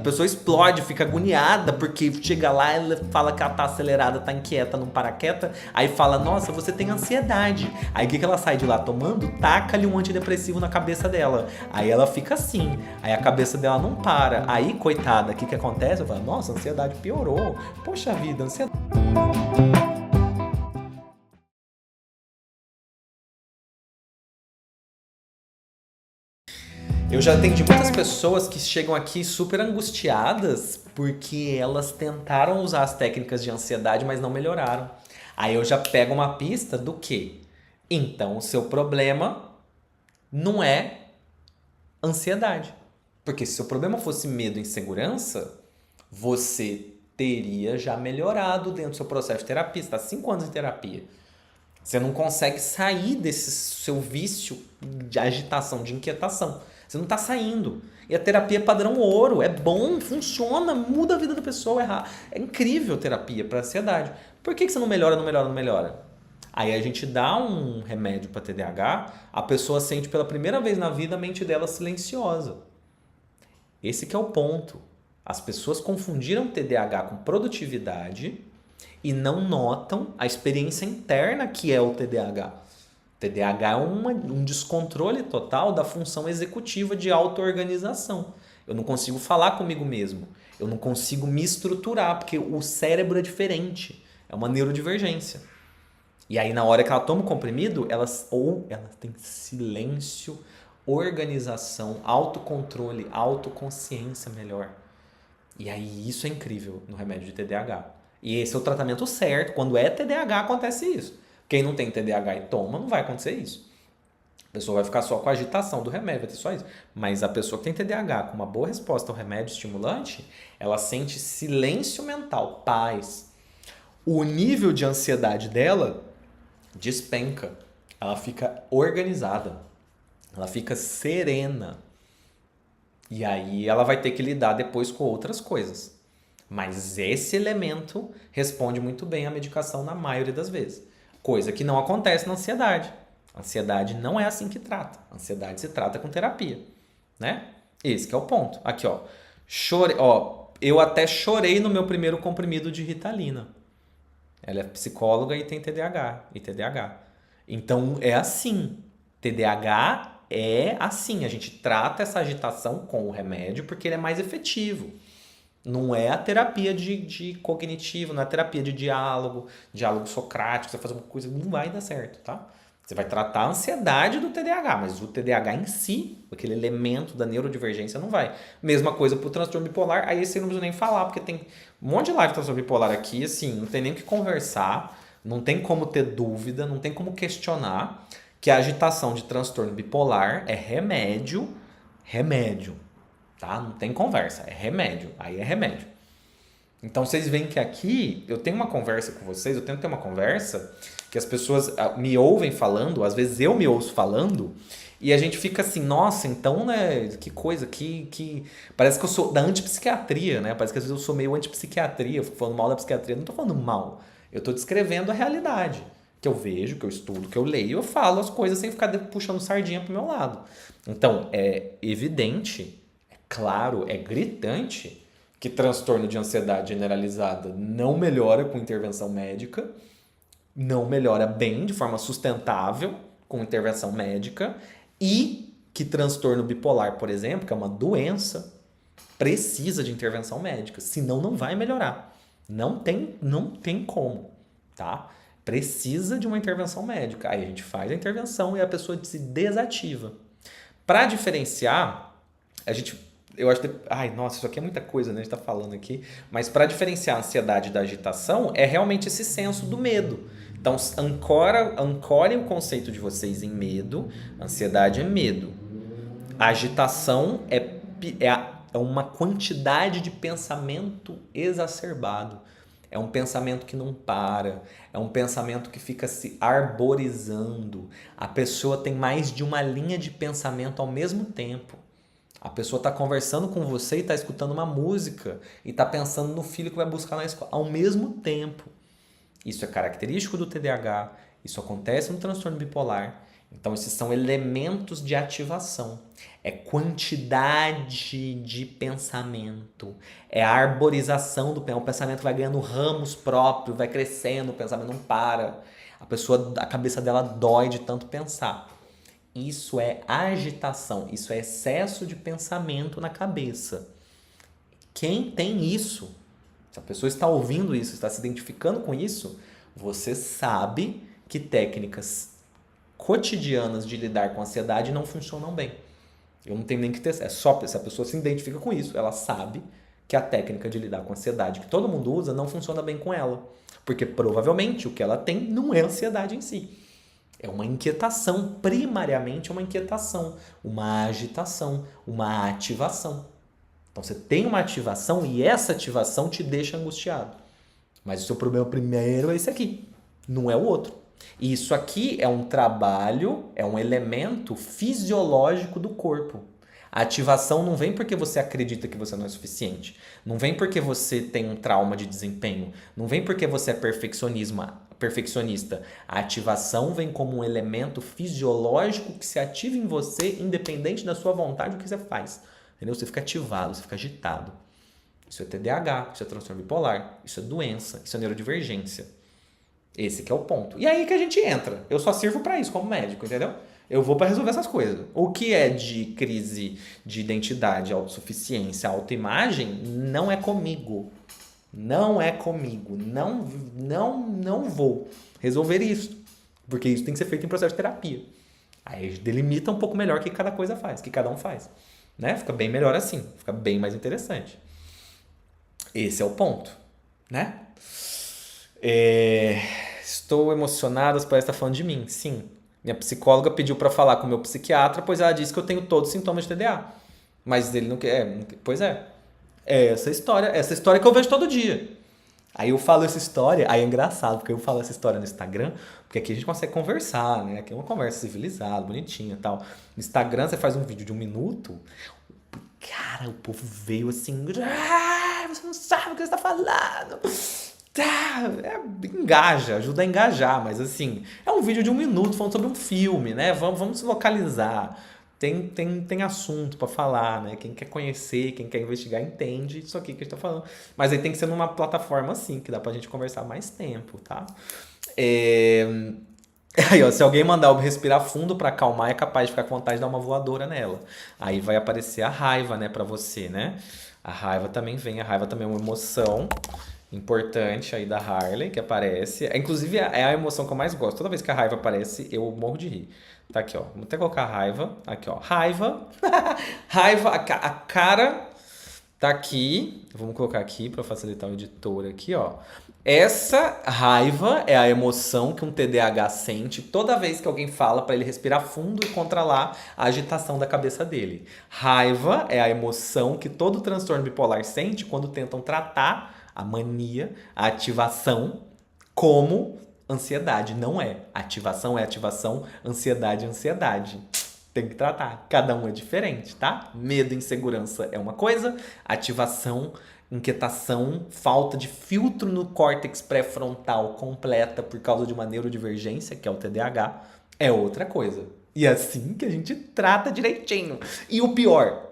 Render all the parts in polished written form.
A pessoa explode, fica agoniada, porque chega lá, ela fala que ela tá acelerada, tá inquieta, não para quieta. Aí fala, nossa, você tem ansiedade. Aí o que ela sai de lá tomando? Taca-lhe um antidepressivo na cabeça dela. Aí ela fica assim. Aí a cabeça dela não para. Aí, coitada, o que acontece? Eu falo, nossa, a ansiedade piorou. Poxa vida, ansiedade. Eu já atendi muitas pessoas que chegam aqui super angustiadas porque elas tentaram usar as técnicas de ansiedade, mas não melhoraram. Aí eu já pego uma pista do quê? Então, o seu problema não é ansiedade. Porque se o seu problema fosse medo e insegurança, você teria já melhorado dentro do seu processo de terapia. Você está há 5 anos em terapia. Você não consegue sair desse seu vício de agitação, de inquietação. Você não está saindo. E a terapia é padrão ouro, é bom, funciona, muda a vida da pessoa. É incrível a terapia para ansiedade. Por que você não melhora, não melhora, não melhora? Aí a gente dá um remédio para TDAH, a pessoa sente pela primeira vez na vida a mente dela silenciosa. Esse que é o ponto. As pessoas confundiram TDAH com produtividade e não notam a experiência interna que é o TDAH. TDAH é um descontrole total da função executiva de auto-organização. Eu não consigo falar comigo mesmo. Eu não consigo me estruturar, porque o cérebro é diferente. É uma neurodivergência. E aí, na hora que ela toma o comprimido, ela tem silêncio, organização, autocontrole, autoconsciência melhor. E aí, isso é incrível no remédio de TDAH. E esse é o tratamento certo. Quando é TDAH, acontece isso. Quem não tem TDAH e toma, não vai acontecer isso. A pessoa vai ficar só com a agitação do remédio, vai ter só isso. Mas a pessoa que tem TDAH com uma boa resposta ao remédio estimulante, ela sente silêncio mental, paz. O nível de ansiedade dela despenca. Ela fica organizada. Ela fica serena. E aí ela vai ter que lidar depois com outras coisas. Mas esse elemento responde muito bem à medicação na maioria das vezes. Coisa que não acontece na ansiedade. A ansiedade não é assim que trata. A ansiedade se trata com terapia, né? Esse que é o ponto. Aqui, ó. Eu até chorei no meu primeiro comprimido de Ritalina. Ela é psicóloga e tem TDAH e TDAH. Então é assim. TDAH é assim. A gente trata essa agitação com o remédio porque ele é mais efetivo. Não é a terapia de cognitivo, não é a terapia de diálogo socrático, você vai fazer uma coisa, não vai dar certo, tá? Você vai tratar a ansiedade do TDAH, mas o TDAH em si, aquele elemento da neurodivergência, não vai. Mesma coisa pro transtorno bipolar, aí esse eu não preciso nem falar, porque tem um monte de live de transtorno bipolar aqui, assim, não tem nem o que conversar, não tem como ter dúvida, não tem como questionar que a agitação de transtorno bipolar é remédio, tá? Não tem conversa, é remédio, aí é remédio. Então vocês veem que aqui eu tenho uma conversa com vocês, eu tento ter uma conversa que as pessoas me ouvem falando, às vezes eu me ouço falando, e a gente fica assim, nossa, então, né, que coisa, que... Parece que eu sou da antipsiquiatria, né? Parece que às vezes eu sou meio antipsiquiatria, eu fico falando mal da psiquiatria, não tô falando mal, eu tô descrevendo a realidade, que eu vejo, que eu estudo, que eu leio, eu falo as coisas sem ficar puxando sardinha pro meu lado. Então, é evidente, é claro, é gritante que transtorno de ansiedade generalizada não melhora com intervenção médica, não melhora bem, de forma sustentável, com intervenção médica, e que transtorno bipolar, por exemplo, que é uma doença, precisa de intervenção médica, senão não vai melhorar. Não tem como, tá? Precisa de uma intervenção médica. Aí a gente faz a intervenção e a pessoa se desativa. Para diferenciar, eu acho que, ai, nossa, isso aqui é muita coisa, né? A gente tá falando aqui. Mas para diferenciar a ansiedade da agitação, é realmente esse senso do medo. Então, ancorem o conceito de vocês em medo. Ansiedade é medo. A agitação é uma quantidade de pensamento exacerbado. É um pensamento que não para. É um pensamento que fica se arborizando. A pessoa tem mais de uma linha de pensamento ao mesmo tempo. A pessoa está conversando com você e está escutando uma música e está pensando no filho que vai buscar na escola ao mesmo tempo. Isso é característico do TDAH, isso acontece no transtorno bipolar Então, esses são elementos de ativação. É quantidade de pensamento. É a arborização do pensamento. O pensamento vai ganhando ramos próprios, vai crescendo, o pensamento não para. A cabeça dela dói de tanto pensar. Isso é agitação, isso é excesso de pensamento na cabeça. Quem tem isso, se a pessoa está ouvindo isso, está se identificando com isso, você sabe que técnicas cotidianas de lidar com ansiedade não funcionam bem. Eu não tenho nem que testar. É só se a pessoa se identifica com isso, ela sabe que a técnica de lidar com ansiedade que todo mundo usa não funciona bem com ela. Porque provavelmente o que ela tem não é ansiedade em si. É uma inquietação, primariamente uma inquietação, uma agitação, uma ativação. Então você tem uma ativação e essa ativação te deixa angustiado. Mas o seu problema primeiro é esse aqui, não é o outro. E isso aqui é um trabalho, é um elemento fisiológico do corpo. A ativação não vem porque você acredita que você não é suficiente. Não vem porque você tem um trauma de desempenho. Não vem porque você é perfeccionista. A ativação vem como um elemento fisiológico que se ativa em você, independente da sua vontade, o que você faz. Entendeu? Você fica ativado, você fica agitado. Isso é TDAH, isso é transtorno bipolar, isso é doença, isso é neurodivergência. Esse que é o ponto. E aí que a gente entra. Eu só sirvo para isso como médico, entendeu? Eu vou para resolver essas coisas. O que é de crise de identidade, autossuficiência, autoimagem, não é comigo. Não é comigo. Não vou resolver isso. Porque isso tem que ser feito em processo de terapia. Aí a gente delimita um pouco melhor o que cada coisa faz, o que cada um faz. Né? Fica bem melhor assim. Fica bem mais interessante. Esse é o ponto. Né? Estou emocionada, parece que está falando de mim. Sim. Minha psicóloga pediu para falar com o meu psiquiatra, pois ela disse que eu tenho todos os sintomas de TDA. Mas ele não quer. Pois é. É essa história que eu vejo todo dia. Aí eu falo essa história, aí é engraçado, porque eu falo essa história no Instagram, porque aqui a gente consegue conversar, né? Aqui é uma conversa civilizada, bonitinha e tal. No Instagram você faz um vídeo de 1 minuto, cara, o povo veio assim, você não sabe o que você tá falando. Engaja, ajuda a engajar, mas assim, é um vídeo de 1 minuto falando sobre um filme, né? Vamos se localizar. Tem assunto para falar, né? Quem quer conhecer, quem quer investigar, entende isso aqui que a gente tá falando. Mas aí tem que ser numa plataforma assim, que dá pra gente conversar mais tempo, tá? Aí, ó, se alguém mandar o respirar fundo para acalmar, é capaz de ficar com vontade de dar uma voadora nela. Aí vai aparecer a raiva, né, para você, né? A raiva também vem, a raiva também é uma emoção importante aí da Harley que aparece. Inclusive é a emoção que eu mais gosto. Toda vez que a raiva aparece, eu morro de rir. Tá aqui, ó. Vou até colocar a raiva. Aqui, ó. Raiva. Raiva, a cara tá aqui. Vamos colocar aqui para facilitar o editor aqui, ó. Essa raiva é a emoção que um TDAH sente toda vez que alguém fala para ele respirar fundo e controlar a agitação da cabeça dele. Raiva é a emoção que todo transtorno bipolar sente quando tentam tratar a mania, a ativação, como ansiedade. Não é. Ativação é ativação, ansiedade é ansiedade. Tem que tratar. Cada um é diferente, tá? Medo e insegurança é uma coisa, ativação, inquietação, falta de filtro no córtex pré-frontal completa por causa de uma neurodivergência, que é o TDAH, é outra coisa. E é assim que a gente trata direitinho. E o pior,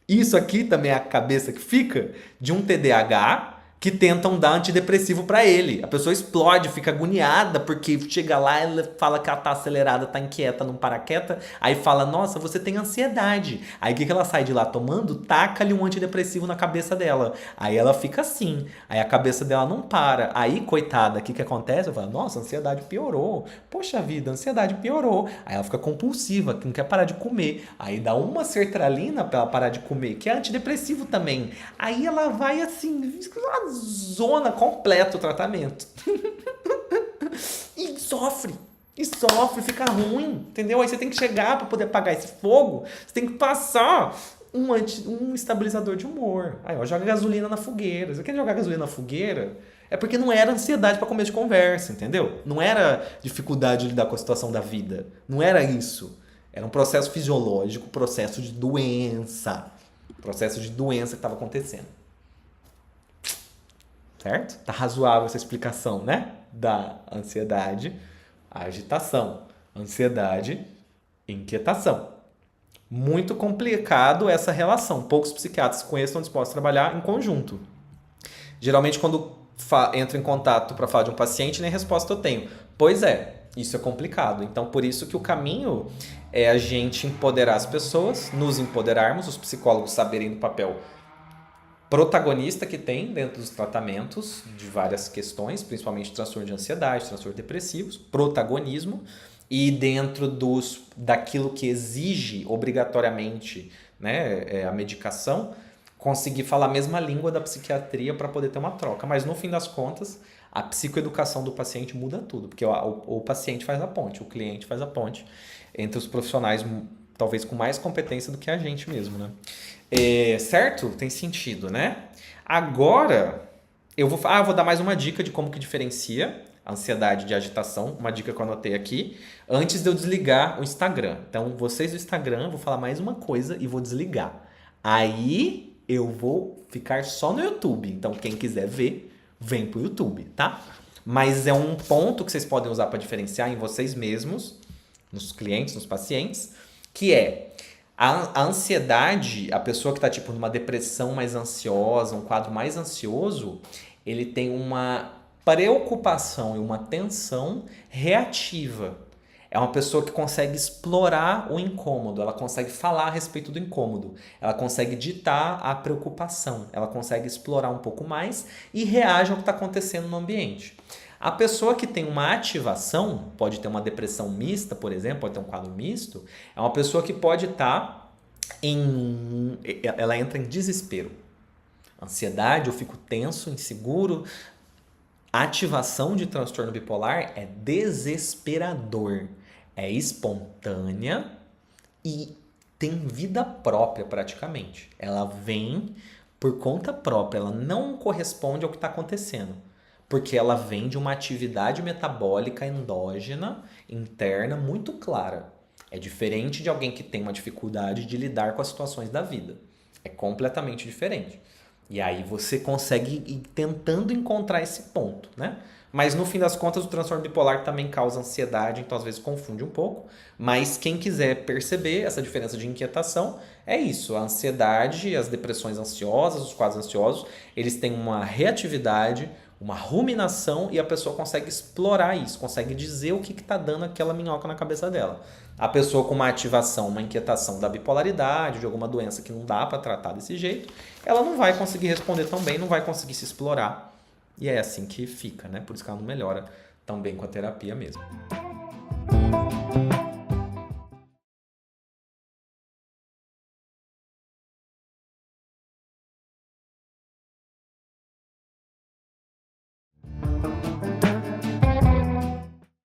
isso aqui também é a cabeça que fica de um TDAH que tentam dar antidepressivo pra ele. A pessoa explode, fica agoniada, porque chega lá, ela fala que ela tá acelerada, tá inquieta, não para quieta, aí fala, nossa, você tem ansiedade. Aí o que ela sai de lá tomando? Taca-lhe um antidepressivo na cabeça dela. Aí ela fica assim, aí a cabeça dela não para. Aí, coitada, o que acontece? Eu falo, nossa, a ansiedade piorou. Poxa vida, a ansiedade piorou. Aí ela fica compulsiva, que não quer parar de comer. Aí dá uma sertralina pra ela parar de comer, que é antidepressivo também. Aí ela vai assim, zona completa o tratamento. E sofre, fica ruim, entendeu? Aí você tem que chegar para poder apagar esse fogo, você tem que passar um estabilizador de humor. Aí, ó, joga gasolina na fogueira. Você quer jogar gasolina na fogueira? É porque não era ansiedade para começo de conversa, entendeu? Não era dificuldade de lidar com a situação da vida. Não era isso. Era um processo fisiológico, processo de doença. Processo de doença que estava acontecendo. Certo? Tá razoável essa explicação, né? Da ansiedade, a agitação. Ansiedade, Inquietação. Muito complicado essa relação. Poucos psiquiatras com esse estão dispostos a trabalhar em conjunto. Geralmente, quando entro em contato para falar de um paciente, nem resposta eu tenho. Pois é, isso é complicado. Então, por isso que o caminho é a gente empoderar as pessoas, nos empoderarmos, os psicólogos saberem do papel protagonista que tem dentro dos tratamentos de várias questões, principalmente transtorno de ansiedade, transtorno depressivos, protagonismo, e dentro daquilo que exige obrigatoriamente, né, a medicação, conseguir falar a mesma língua da psiquiatria para poder ter uma troca. Mas no fim das contas, a psicoeducação do paciente muda tudo, porque o paciente faz a ponte, o cliente faz a ponte entre os profissionais, talvez com mais competência do que a gente mesmo, né? Certo? Tem sentido, né? Agora, eu vou dar mais uma dica de como que diferencia a ansiedade de agitação, uma dica que eu anotei aqui, antes de eu desligar o Instagram. Então, vocês do Instagram, eu vou falar mais uma coisa e vou desligar. Aí, eu vou ficar só no YouTube. Então, quem quiser ver, vem pro YouTube, tá? Mas é um ponto que vocês podem usar para diferenciar em vocês mesmos, nos clientes, nos pacientes, que é a ansiedade, a pessoa que está tipo numa depressão mais ansiosa, um quadro mais ansioso, ele tem uma preocupação e uma tensão reativa. É uma pessoa que consegue explorar o incômodo, ela consegue falar a respeito do incômodo, ela consegue ditar a preocupação, ela consegue explorar um pouco mais e reage ao que está acontecendo no ambiente. A pessoa que tem uma ativação, pode ter uma depressão mista, por exemplo, pode ter um quadro misto, é uma pessoa que pode estar ela entra em desespero. Ansiedade, eu fico tenso, inseguro. A ativação de transtorno bipolar é desesperador, é espontânea e tem vida própria praticamente. Ela vem por conta própria, ela não corresponde ao que está acontecendo, porque ela vem de uma atividade metabólica endógena, interna, muito clara. É diferente de alguém que tem uma dificuldade de lidar com as situações da vida. É completamente diferente. E aí você consegue ir tentando encontrar esse ponto, né? Mas no fim das contas o transtorno bipolar também causa ansiedade, então às vezes confunde um pouco. Mas quem quiser perceber essa diferença de inquietação, é isso. A ansiedade, as depressões ansiosas, os quadros ansiosos, eles têm uma reatividade, uma ruminação e a pessoa consegue explorar isso, consegue dizer o que está dando aquela minhoca na cabeça dela. A pessoa com uma ativação, uma inquietação da bipolaridade, de alguma doença que não dá para tratar desse jeito, ela não vai conseguir responder tão bem, não vai conseguir se explorar. E é assim que fica, né? Por isso que ela não melhora tão bem com a terapia mesmo.